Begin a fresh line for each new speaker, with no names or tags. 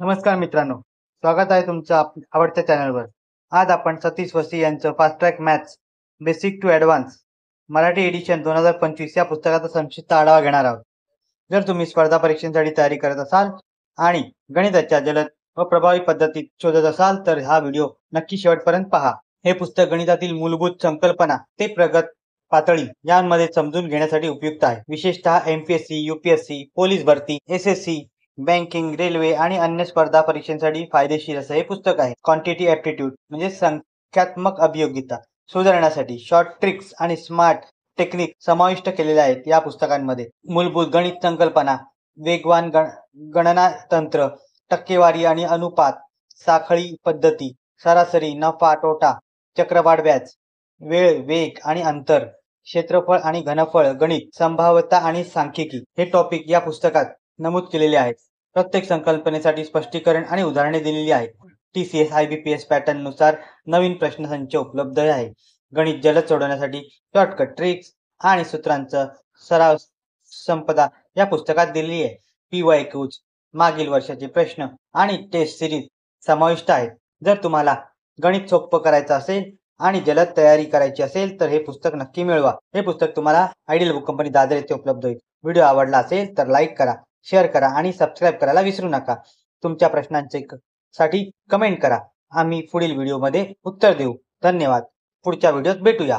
नमस्कार मित्रांनो, स्वागत आहे तुमचं आवडत्या चॅनलवर। आज आपण सतीश वसी यांचं fast track maths basic to advance Marathi edition 2025 या पुस्तकाचा संक्षिप्त आढावा घेणार आहोत। जर तुम्ही स्पर्धा परीक्षांसाठी तयारी करत असाल आणि गणिताच्या जलद व प्रभावी पद्धतीत शोधत असाल तर हा व्हिडिओ नक्की शेवटपर्यंत पहा। हे पुस्तक गणितातील मूलभूत संकल्पना ते प्रगत पातळी यांमध्ये समजून घेण्यासाठी उपयुक्त आहे। विशेषतः एमपीएससी, यूपीएससी, पोलीस भरती, एसएससी, बँकिंग, रेल्वे आणि अन्य स्पर्धा परीक्षांसाठी फायदेशीर असं हे पुस्तक आहे। क्वांटिटी ॲप्टिट्यूड म्हणजे संख्यात्मक अभियोगिता सुधारण्यासाठी शॉर्ट ट्रिक्स आणि स्मार्ट टेक्निक समाविष्ट केलेल्या आहेत या पुस्तकांमध्ये। मूलभूत गणित संकल्पना, वेगवान गणना तंत्र, टक्केवारी आणि अनुपात, साखळी पद्धती, सरासरी, नफा तोटा, चक्रवाढ व्याज, वेळ, वेग आणि अंतर, क्षेत्रफळ आणि घनफळ गणित, संभाव्यता आणि सांख्यिकी हे टॉपिक या पुस्तकात नमूद केलेले आहेत। प्रत्येक संकल्पनेसाठी स्पष्टीकरण आणि उदाहरणे दिलेली आहेत। TCS IBPS पॅटर्न नुसार नवीन प्रश्नसंच उपलब्ध आहे। गणित जलद सोडवण्यासाठी शॉर्टकट ट्रिक्स आणि सूत्रांचं सराव संपदा या पुस्तकात दिलेली आहे। PYQs, मागील वर्षाचे प्रश्न आणि टेस्ट सिरीज समाविष्ट आहेत। जर तुम्हाला गणित सोपं करायचं असेल आणि जलद तयारी करायची असेल तर हे पुस्तक नक्की मिळवा। हे पुस्तक तुम्हाला आयडियल बुक कंपनी दादर येथे उपलब्ध होईल। व्हिडिओ आवडला असेल तर लाईक करा, शेअर करा आणि सबस्क्राईब करायला विसरू नका। तुमच्या प्रश्नांसाठी कमेंट करा, आम्ही पुढील व्हिडिओमध्ये उत्तर देऊ। धन्यवाद, पुढच्या व्हिडिओत भेटूया।